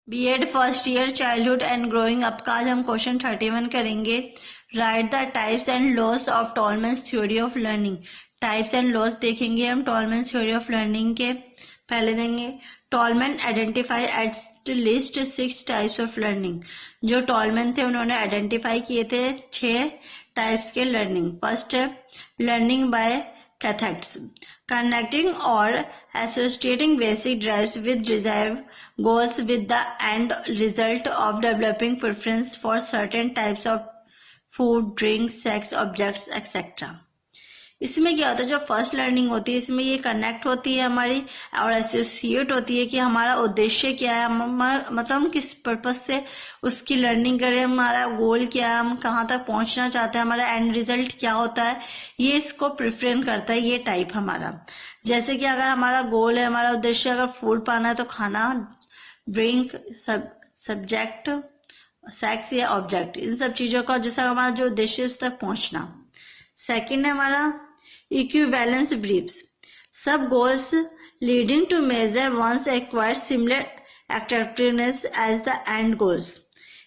BEd first year childhood and growing up का आज हम क्वेश्चन 31 करेंगे। Write the types and laws of Tolman's theory of learning. Types and laws देखेंगे हम Tolman's theory of learning के। पहले देंगे Tolman identify at least 6 types of learning. जो टॉलमैन थे उन्होंने आइडेंटिफाई किए थे 6 टाइप्स के लर्निंग। फर्स्ट है learning by cathexes, connecting or associating basic drives with desired goals with the end result of developing preference for certain types of food, drink, sex, objects, etc. इसमें क्या होता है, जो first learning होती है इसमें ये कनेक्ट होती है हमारी और एसोसिएट होती है कि हमारा उद्देश्य क्या है, मतलब हम किस पर्पज से उसकी लर्निंग करें, हमारा गोल क्या है, हम कहाँ तक पहुंचना चाहते हैं, हमारा एंड रिजल्ट क्या होता है, ये इसको प्रिफरेंस करता है ये टाइप हमारा। जैसे कि अगर हमारा गोल है, हमारा उद्देश्य अगर फूड पाना है तो खाना, ड्रिंक, सब्जेक्ट, सेक्स या ऑब्जेक्ट, इन सब चीजों का जैसा हमारा जो उद्देश्य है उस तक पहुंचना। सेकेंड है हमारा equivalence briefs, sub goals leading to measure one's acquired similar attractiveness as the end goals।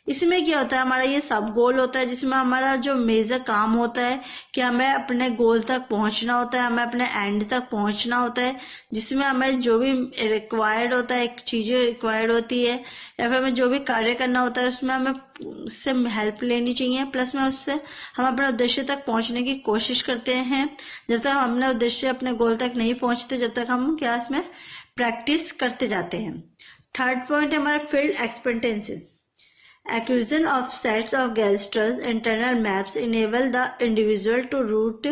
इसमें क्या होता है, हमारा ये सब गोल होता है जिसमें हमारा जो मेजर काम होता है कि हमें अपने गोल तक पहुंचना होता है, हमें अपने एंड तक पहुंचना होता है, जिसमें हमें जो भी रिक्वायर्ड होता है, एक चीजें रिक्वायर्ड होती है या फिर हमें जो भी कार्य करना होता है उसमें हमें उससे हेल्प लेनी चाहिए, प्लस में उससे हम अपने उद्देश्य तक पहुंचने की कोशिश करते हैं। जब तक हम अपने उद्देश्य अपने गोल तक नहीं पहुंचते जब तक हम क्या इसमें प्रैक्टिस करते जाते हैं। थर्ड पॉइंट है हमारा field expectancy. Acquisition of sets of gestures internal maps enable the individual to route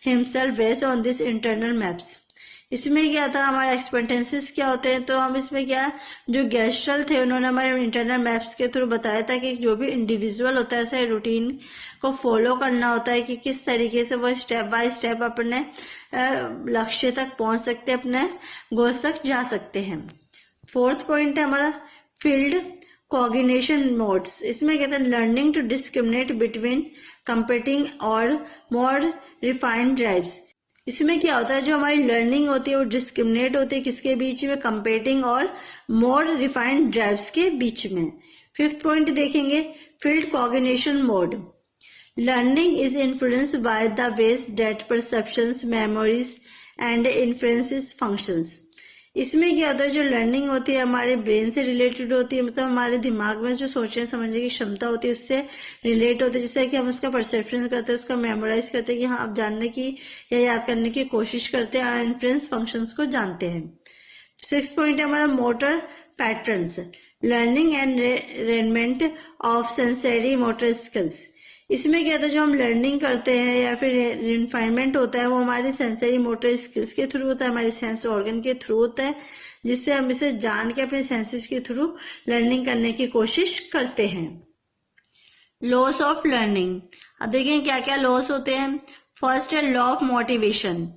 himself based on these internal maps। इसमें क्या था, हमारे एक्सपेक्टेंसीज क्या होते हैं, तो हम इसमें क्या जो गेस्टल थे उन्होंने हमारे इंटरनल मैप्स के थ्रू बताया था कि जो भी इंडिविजुअल होता है उसे रूटीन को फॉलो करना होता है कि किस तरीके से वो स्टेप बाय स्टेप अपने लक्ष्य तक पहुंच सकते हैं, अपने गोल्स तक जा सकते हैं। फोर्थ पॉइंट है हमारा फील्ड कॉग्निशन मोड्स। इसमें कहते हैं learning to discriminate between competing और मोर रिफाइंड ड्राइव्स। इसमें क्या होता है, जो हमारी लर्निंग होती है वो डिस्क्रिमिनेट होती है किसके बीच में, कंपेटिंग और मोर रिफाइंड ड्राइव्स के बीच में। फिफ्थ पॉइंट देखेंगे field cognition mode. Learning is influenced by the ways that perceptions, memories and influences functions. इसमें क्या होता है, जो लर्निंग होती है हमारे ब्रेन से रिलेटेड होती है, मतलब हमारे दिमाग में जो सोचने समझने की क्षमता होती है उससे रिलेट होती है, जैसे कि हम उसका परसेप्शन करते हैं, उसका मेमोराइज करते हैं कि हाँ आप जानने की या याद करने की कोशिश करते हैं और इन्फ्लुएंस फंक्शंस को जानते हैं। सिक्स पॉइंट है हमारा motor patterns. Learning and refinement of sensory motor skills. इसमें क्या होता है, जो हम लर्निंग करते हैं या फिर रिफाइनमेंट होता है वो हमारी सेंसरी मोटर स्किल्स के थ्रू होता है, हमारे सेंस ऑर्गन के थ्रू होता है, जिससे हम इसे जान के अपने सेंसेस के थ्रू लर्निंग करने की कोशिश करते हैं। Loss of learning. अब देखें क्या क्या लॉस होते हैं। फर्स्ट है लॉ ऑफ मोटिवेशन।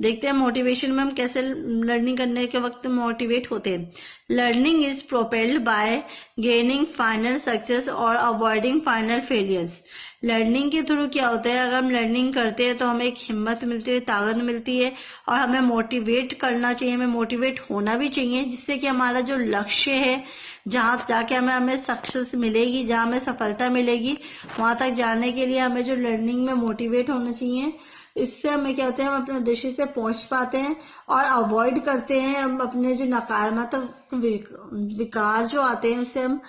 देखते हैं मोटिवेशन में हम कैसे लर्निंग करने के वक्त मोटिवेट होते हैं। Learning is propelled bye gaining final success और अवॉइडिंग फाइनल फेलियर्स। लर्निंग के थ्रू क्या होता है, अगर हम लर्निंग करते हैं तो हमें एक हिम्मत मिलती है, ताकत मिलती है और हमें मोटिवेट करना चाहिए, हमें मोटिवेट होना भी चाहिए, जिससे कि हमारा जो लक्ष्य है जहाँ जाके हमें सक्सेस मिलेगी, जहाँ हमें सफलता मिलेगी, वहां तक जाने के लिए हमें जो लर्निंग में मोटिवेट होना चाहिए। इससे हमें क्या होता है, हम अपने उद्देश्य से पहुंच पाते हैं और अवॉइड करते हैं हम अपने जो नकारात्मक विकार जो आते हैं उससे हम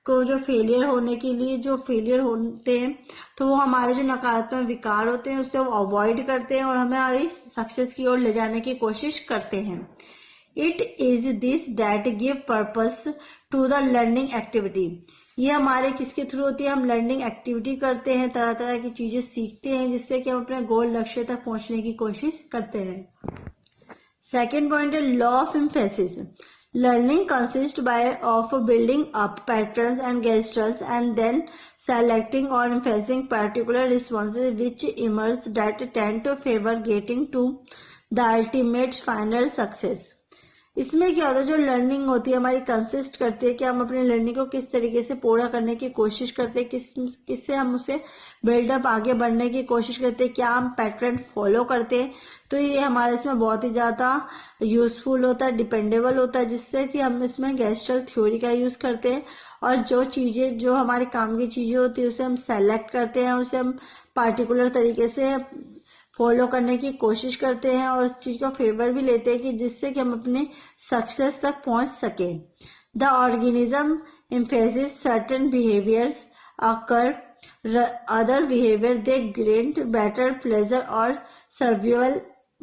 को जो फेलियर होने के लिए जो फेलियर होते हैं तो वो हमारे जो नकारात्मक विकार होते हैं उससे वो अवॉइड करते हैं और हमें सक्सेस की ओर ले जाने की कोशिश करते हैं। It is this that give purpose to the learning activity. ये हमारे किसके थ्रू होती है, हम लर्निंग एक्टिविटी करते हैं, तरह तरह की चीजें सीखते हैं जिससे कि हम अपने गोल लक्ष्य तक पहुंचने की कोशिश करते हैं। सेकेंड पॉइंट है law of emphasis. Learning consist by of building up patterns and gestures and then selecting or emphasizing particular responses which emerge that tend to favor getting to the ultimate final success। इसमें क्या होता है, जो learning होती है हमारी consist करती है कि हम अपने लर्निंग को किस तरीके से पूरा करने की कोशिश करते हैं, किससे हम उसे बिल्डअप आगे बढ़ने की कोशिश करते हैं, क्या हम पैटर्न फॉलो करते हैं। तो ये हमारे इसमें बहुत ही ज्यादा यूजफुल होता है, डिपेंडेबल होता है, जिससे कि हम इसमें गेस्टल थ्योरी का यूज करते हैं और जो चीजें, जो हमारे काम की चीजें होती है उसे हम सेलेक्ट करते हैं, उसे हम पार्टिकुलर तरीके से फॉलो करने की कोशिश करते हैं और उस चीज का फेवर भी लेते हैं कि जिससे कि हम अपने सक्सेस तक पहुंच सके। The organism emphasizes certain behaviors occur other behavior they grant better pleasure और survival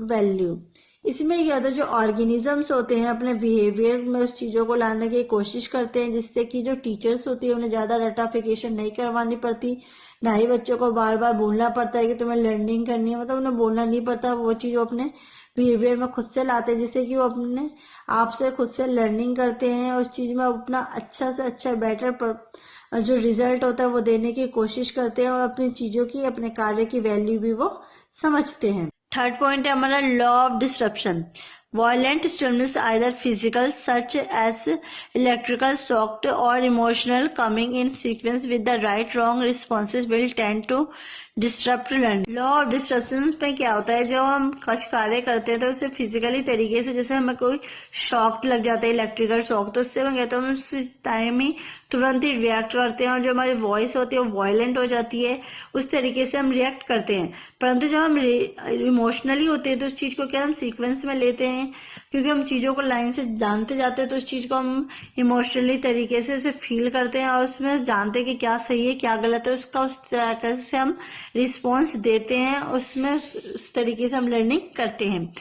value। इसमें क्या होता है, जो ऑर्गेनिजम्स होते हैं अपने बिहेवियर में उस चीजों को लाने की कोशिश करते हैं, जिससे कि जो टीचर्स होती है उन्हें ज्यादा रटाफिकेशन नहीं करवानी पड़ती, ना ही बच्चों को बार बार बोलना पड़ता है कि तुम्हें लर्निंग करनी है, मतलब उन्हें बोलना नहीं पड़ता, वो चीज वो अपने बिहेवियर में खुद से लाते हैं, जिससे कि वो अपने आप से खुद से लर्निंग करते हैं और उस चीज में अपना अच्छा से अच्छा बेटर जो रिजल्ट होता है वो देने की कोशिश करते हैं और अपनी चीजों की, अपने कार्य की वैल्यू भी वो समझते हैं। थर्ड पॉइंट है हमारा law of disruption. Violent stimulus, either physical such as electrical shock or emotional, coming in sequence with the right wrong responses will tend to disrupt learning। Law of disruption पे क्या होता है, जो हम कुछ कार्य करते हैं तो उसे फिजिकली तरीके से, जैसे हमें कोई शॉक लग जाता है, इलेक्ट्रिकल शॉक, तो उससे हम कहते हैं हम उस टाइम ही तुरंत ही रिएक्ट करते हैं और जो हमारी वॉइस होती है वो वायलेंट हो जाती है, उस तरीके से हम रिएक्ट करते हैं। परंतु जब हम इमोशनली होते हैं तो उस चीज को क्या हम सीक्वेंस में लेते हैं, क्योंकि हम चीजों को लाइन से जानते जाते हैं तो उस चीज को हम इमोशनली तरीके से उसे फील करते हैं और उसमें जानते हैं कि क्या सही है क्या गलत है, उसका उस तरीके से हम रिस्पॉन्स देते हैं, उसमें उस तरीके से हम लर्निंग करते हैं।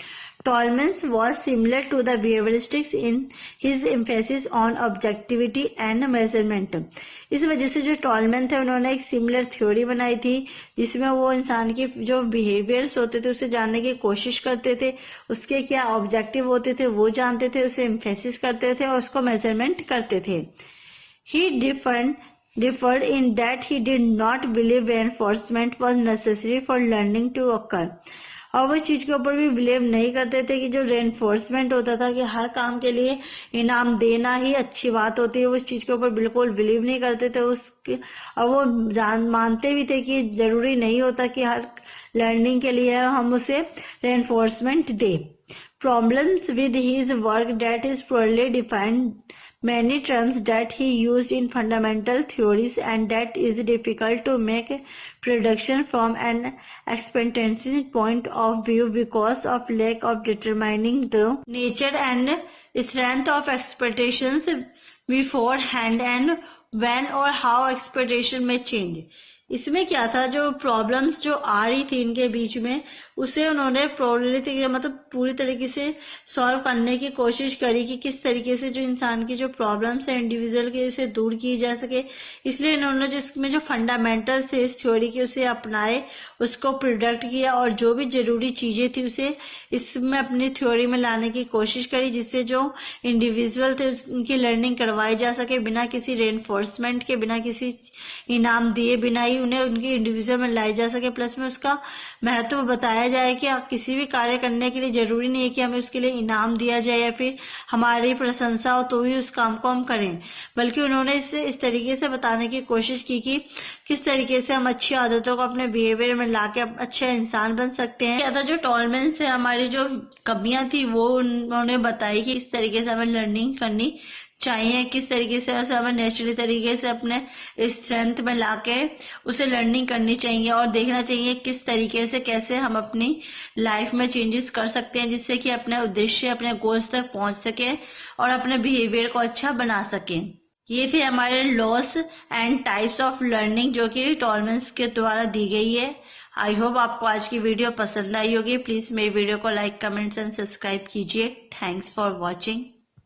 Tolman was similar to the behavioristics in his emphasis on objectivity and measurement। इस वजह से जो टॉलमैन थे उन्होंने एक सिमिलर थ्योरी बनाई थी जिसमें वो इंसान के जो बिहेवियर्स होते थे उसे जानने की कोशिश करते थे, उसके क्या ऑब्जेक्टिव होते थे वो जानते थे, उसे एम्फेसिस करते थे और उसको मेजरमेंट करते थे। He differed in that he did not believe reinforcement was necessary for learning to occur। और वो चीज के ऊपर भी बिलीव नहीं करते थे कि जो रेनफोर्समेंट होता था कि हर काम के लिए इनाम देना ही अच्छी बात होती है, वो उस चीज के ऊपर बिल्कुल बिलीव नहीं करते थे उसके, और वो मानते भी थे कि जरूरी नहीं होता कि हर लर्निंग के लिए हम उसे reinforcement they. Problems with his work that is poorly defined many terms that he used in fundamental theories and that is difficult to make prediction from an expectancy point of view because of lack of determining the nature and strength of expectations beforehand and when or how expectation may change। इसमें क्या था, जो problems जो आ रही थी इनके बीच में उसे उन्होंने प्रॉब्लम मतलब पूरी तरीके से सॉल्व करने की कोशिश करी कि किस तरीके से जो इंसान की जो प्रॉब्लम्स है इंडिविजुअल के उसे दूर की जा सके। इसलिए इन्होंने जो इसमें जो फंडामेंटल्स थे इस थ्योरी के उसे अपनाए, उसको प्रोडक्ट किया और जो भी जरूरी चीजें थी उसे इसमें अपनी थ्योरी में लाने की कोशिश करी, जिससे जो इंडिविजुअल थे उनकी लर्निंग करवाई जा सके बिना किसी रेनफोर्समेंट के, बिना किसी इनाम दिए बिना ही उन्हें उनकी इंडिविजुअल में लाई जा सके। प्लस में उसका महत्व बताया जाए कि किसी भी कार्य करने के लिए जरूरी नहीं है कि हमें उसके लिए इनाम दिया जाए या फिर हमारी प्रशंसा हो तो ही उस काम को हम करें, बल्कि उन्होंने इसे इस तरीके से बताने की कोशिश की कि किस तरीके से हम अच्छी आदतों को अपने बिहेवियर में लाके अच्छे इंसान बन सकते हैं। ज्यादा जो टॉलरेंस से हमारी जो कमियां थी वो उन्होंने बताई कि इस तरीके से हमें लर्निंग करनी चाहिए, किस तरीके से उसे हमें नेचुरली तरीके से अपने स्ट्रेंथ में लाके उसे लर्निंग करनी चाहिए और देखना चाहिए किस तरीके से कैसे हम अपनी लाइफ में चेंजेस कर सकते हैं, जिससे कि अपने उद्देश्य, अपने गोल्स तक पहुंच सके और अपने बिहेवियर को अच्छा बना सके। ये थे हमारे loss and types of learning जो कि टॉलरेंस के द्वारा दी गई है। आई होप आपको आज की वीडियो पसंद आई होगी। प्लीज मेरी वीडियो को लाइक, कमेंट्स एंड सब्सक्राइब कीजिए। Thanks for watching.